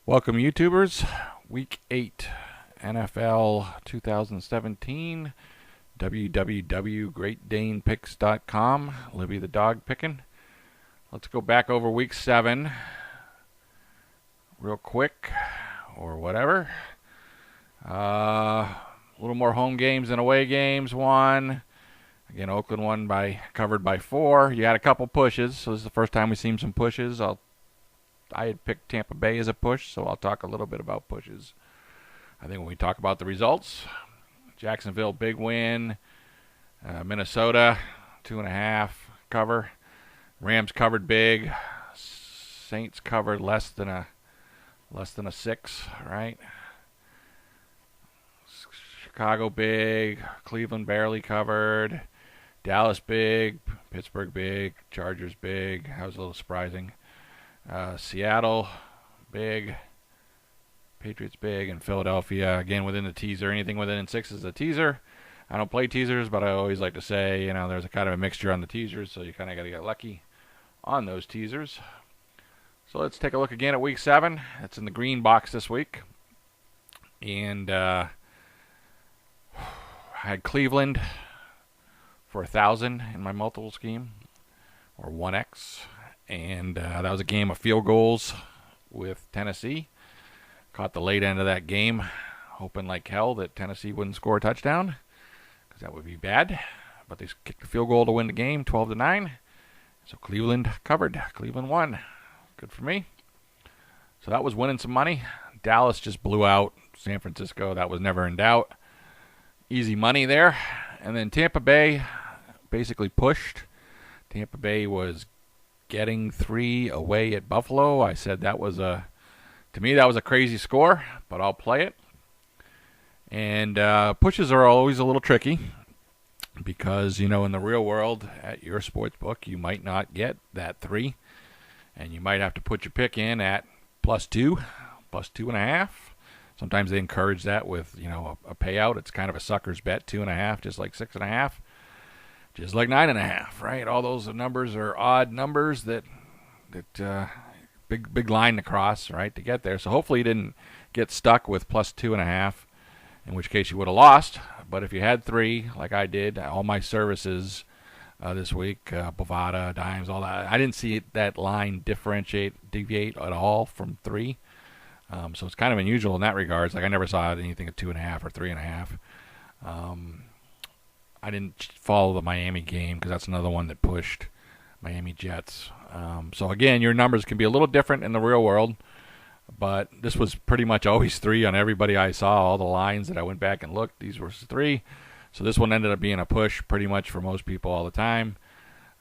Welcome, YouTubers. Week 8, NFL 2017, www.greatdanepicks.com. Libby the dog picking. Let's go back over Week 7 real quick, or whatever. A little more home games than away games. One. Again, Oakland covered by 4. You had a couple pushes, so this is the first time we've seen some pushes. I had picked Tampa Bay as a push, so I'll talk a little bit about pushes. I think when we talk about the results, Jacksonville, big win. Minnesota, 2.5 cover. Rams covered big. Saints covered less than a 6, right? Chicago big. Cleveland barely covered. Dallas big. Pittsburgh big. Chargers big. That was a little surprising. Seattle, big. Patriots, big. And Philadelphia, again, within the teaser. Anything within 6 is a teaser. I don't play teasers, but I always like to say, there's a kind of a mixture on the teasers, so you kind of got to get lucky on those teasers. So let's take a look again at Week 7. It's in the green box this week. And I had Cleveland for 1,000 in my multiple scheme, or 1x. And that was a game of field goals with Tennessee. Caught the late end of that game, hoping like hell that Tennessee wouldn't score a touchdown, because that would be bad. But they kicked the field goal to win the game, 12-9. So Cleveland covered. Cleveland won. Good for me. So that was winning some money. Dallas just blew out San Francisco. That was never in doubt. Easy money there. And then Tampa Bay basically pushed. Tampa Bay was getting 3 away at Buffalo. I said to me that was a crazy score, but I'll play it. And pushes are always a little tricky because, in the real world at your sports book, you might not get that 3. And you might have to put your pick in at +2, +2.5. Sometimes they encourage that with, a payout. It's kind of a sucker's bet, 2.5, just like 6.5. Just like 9.5, right? All those numbers are odd numbers that big line to cross, right, to get there. So hopefully you didn't get stuck with +2.5, in which case you would have lost. But if you had 3, like I did, all my services this week, Bovada, Dimes, all that, I didn't see that line deviate at all from 3. So it's kind of unusual in that regards. Like I never saw anything at 2.5 or 3.5. I didn't follow the Miami game because that's another one that pushed Miami Jets. So again, your numbers can be a little different in the real world, but this was pretty much always 3 on everybody I saw. All the lines that I went back and looked, these were 3. So this one ended up being a push pretty much for most people all the time.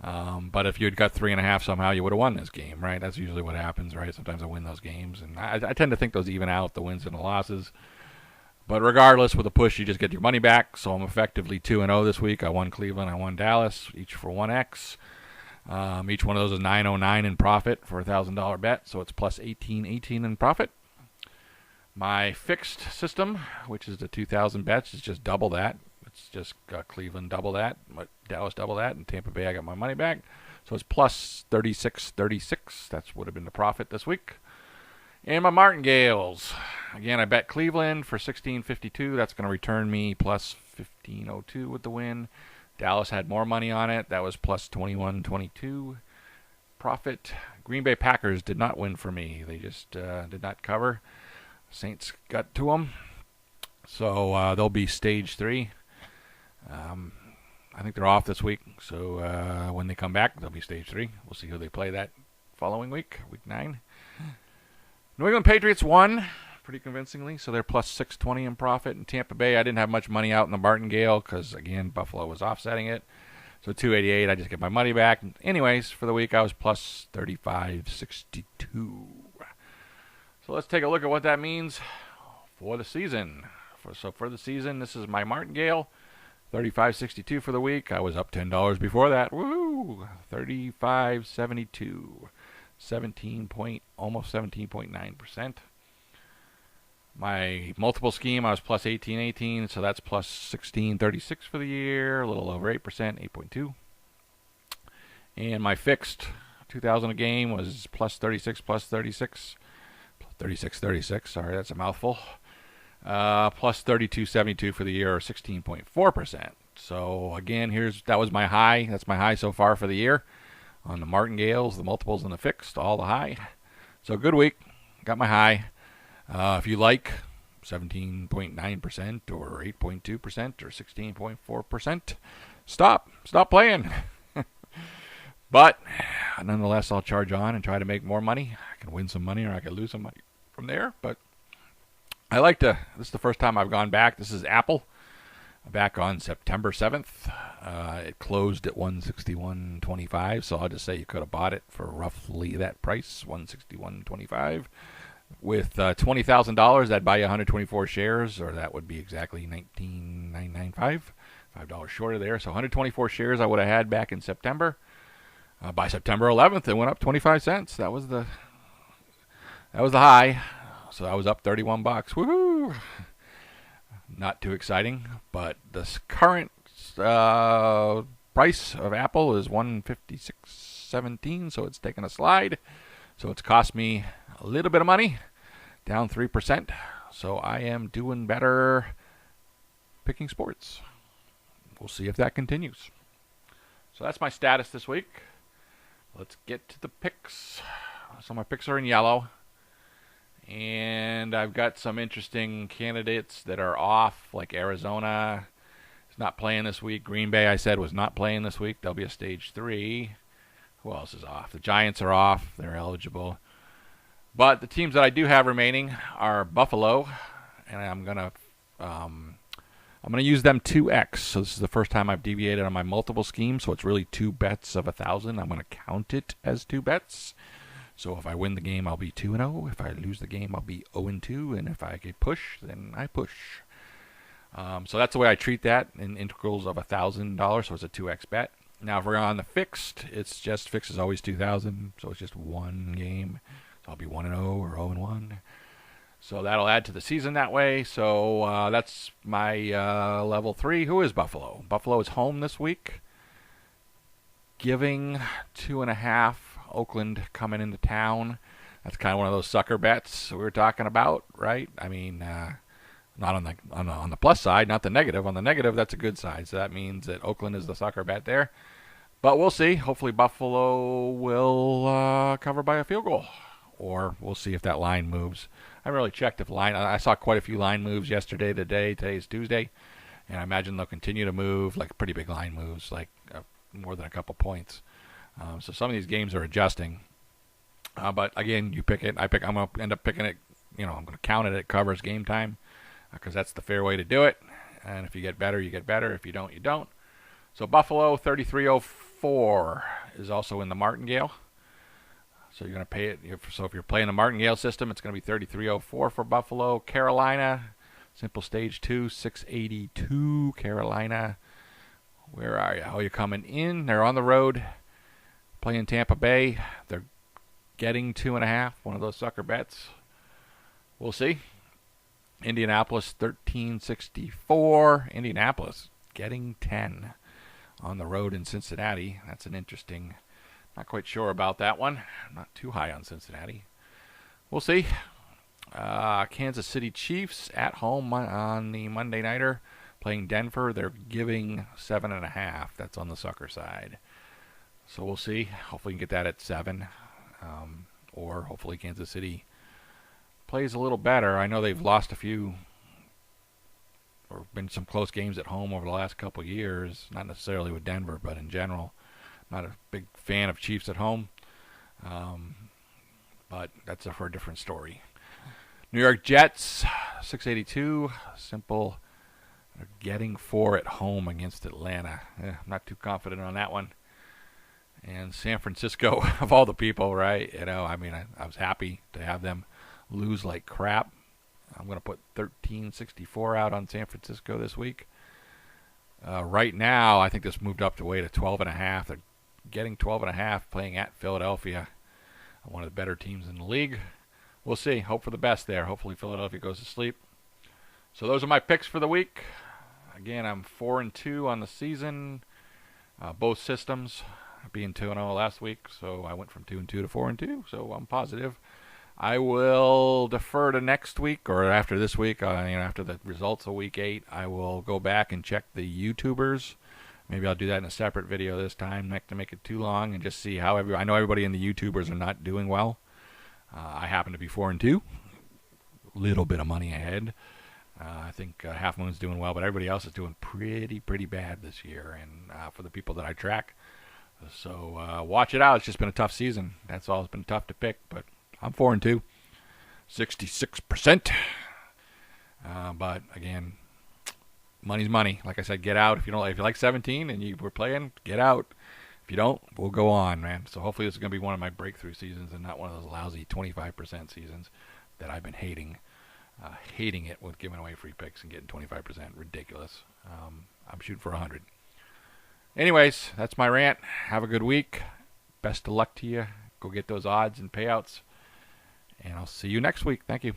But if you had got 3.5 somehow, you would have won this game, right? That's usually what happens, right? Sometimes I win those games, and I tend to think those even out, the wins and the losses. But regardless, with a push, you just get your money back. So I'm effectively 2-0 this week. I won Cleveland, I won Dallas, each for 1x. Each one of those is $9.09 in profit for a $1,000 bet, so it's plus $18.18 in profit. My fixed system, which is the 2,000 bets, is just double that. It's just Cleveland double that, Dallas double that, and Tampa Bay I got my money back. So it's plus 36.36. That would have been the profit this week. And my Martingales. Again, I bet Cleveland for $16.52. That's going to return me plus $15.02 with the win. Dallas had more money on it. That was plus $21.22 profit. Green Bay Packers did not win for me. They just did not cover. Saints got to them. So they'll be stage 3. I think they're off this week. So when they come back, they'll be stage 3. We'll see who they play that following week, week 9. New England Patriots won pretty convincingly, so they're plus 620 in profit. In Tampa Bay, I didn't have much money out in the Martingale because, again, Buffalo was offsetting it. So 288, I just get my money back. Anyways, for the week, I was plus 35.62. So let's take a look at what that means for the season. For the season, this is my Martingale, 35.62 for the week. I was up $10 before that. Woo! 35.72. Almost 17.9%. My multiple scheme, I was plus 18.18, so that's plus 16.36 for the year, a little over 8%, 8.2. And my fixed 2,000 a game was plus 36, 36.36. Sorry, that's a mouthful. Plus 32.72 for the year, or 16.4%. So again, that was my high. That's my high so far for the year on the martingales, the multiples, and the fixed, all the high. So good week. Got my high. If you like 17.9% or 8.2% or 16.4%, stop playing. But nonetheless, I'll charge on and try to make more money. I can win some money or I can lose some money from there. But I like to, this is the first time I've gone back. This is Apple, back on September 7th. It closed at $161.25, so I'll just say you could have bought it for roughly that price, $161.25. With $20,000, that'd buy you 124 shares, or that would be exactly $19,995, $5 short of there. So 124 shares I would have had back in September. By September 11th, it went up 25 cents. That was the high. So I was up 31 bucks. Woohoo! Not too exciting, but the current price of Apple is $156.17, so it's taken a slide. So it's cost me a little bit of money, down 3%. So I am doing better picking sports. We'll see if that continues. So that's my status this week. Let's get to the picks. So my picks are in yellow. And I've got some interesting candidates that are off, like Arizona is not playing this week. Green Bay, I said, was not playing this week. They'll be a stage 3. Who else is off? The Giants are off. They're eligible. But the teams that I do have remaining are Buffalo, and I'm gonna use them 2x. So this is the first time I've deviated on my multiple scheme. So it's really 2 bets of 1,000. I'm gonna count it as 2 bets. So if I win the game, I'll be 2-0. If I lose the game, I'll be 0-2. And if I get push, then I push. So that's the way I treat that in integrals of $1,000. So it's a 2x bet. Now, if we're on the fixed, it's just fixed is always 2,000. So it's just one game. So I'll be 1-0 or 0-1. So that'll add to the season that way. So that's my level 3. Who is Buffalo? Buffalo is home this week. Giving 2.5. Oakland coming into town. That's kind of one of those sucker bets we were talking about, right? I mean, not on the plus side, not the negative. On the negative, that's a good side. So that means that Oakland is the sucker bet there. But we'll see. Hopefully Buffalo will cover by a field goal. Or we'll see if that line moves. I haven't really checked if line. I saw quite a few line moves yesterday, today. Today's Tuesday. And I imagine they'll continue to move, like pretty big line moves, like more than a couple points. So some of these games are adjusting. But again, you pick it. I'm going to end up picking it. I'm going to count it at covers game time because that's the fair way to do it. And if you get better, you get better. If you don't, you don't. So Buffalo 3304 is also in the Martingale. So you're going to pay it. So if you're playing the Martingale system, it's going to be 3304 for Buffalo. Carolina, simple stage 2, 682. Carolina, where are you? Oh, you're coming in. They're on the road. Playing Tampa Bay. They're getting 2.5. One of those sucker bets. We'll see. Indianapolis 1364. Indianapolis getting 10 on the road in Cincinnati. That's an interesting. Not quite sure about that one. Not too high on Cincinnati. We'll see. Kansas City Chiefs at home on the Monday nighter playing Denver. They're giving 7.5. That's on the sucker side. So we'll see. Hopefully we can get that at 7. Or hopefully Kansas City plays a little better. I know they've lost a few or been some close games at home over the last couple of years. Not necessarily with Denver, but in general. Not a big fan of Chiefs at home. But that's for a different story. New York Jets, 682. Simple. They're getting 4 at home against Atlanta. I'm not too confident on that one. And San Francisco, of all the people, right? I was happy to have them lose like crap. I'm going to put 1364 out on San Francisco this week. Right now, I think this moved up to weight at 12.5. They're getting 12.5 playing at Philadelphia, one of the better teams in the league. We'll see. Hope for the best there. Hopefully Philadelphia goes to sleep. So those are my picks for the week. Again, I'm 4-2 on the season, both systems. Being 2-0 last week, so I went from 2-2 to 4-2, so I'm positive. I will defer to next week or after this week. After the results of week 8, I will go back and check the YouTubers. Maybe I'll do that in a separate video this time, not to make it too long, and just see how I know everybody in the YouTubers are not doing well. I happen to be 4-2, little bit of money ahead. I think Half Moon's doing well, but everybody else is doing pretty bad this year, and for the people that I track. So watch it out. It's just been a tough season. That's all. It's been tough to pick, but I'm 4-2, 66%. But again, money's money. Like I said, get out. If you like 17 and you were playing, get out. If you don't, we'll go on, man. So hopefully this is going to be one of my breakthrough seasons and not one of those lousy 25% seasons that I've been hating. Hating it with giving away free picks and getting 25%. Ridiculous. I'm shooting for 100. Anyways, that's my rant. Have a good week. Best of luck to you. Go get those odds and payouts. And I'll see you next week. Thank you.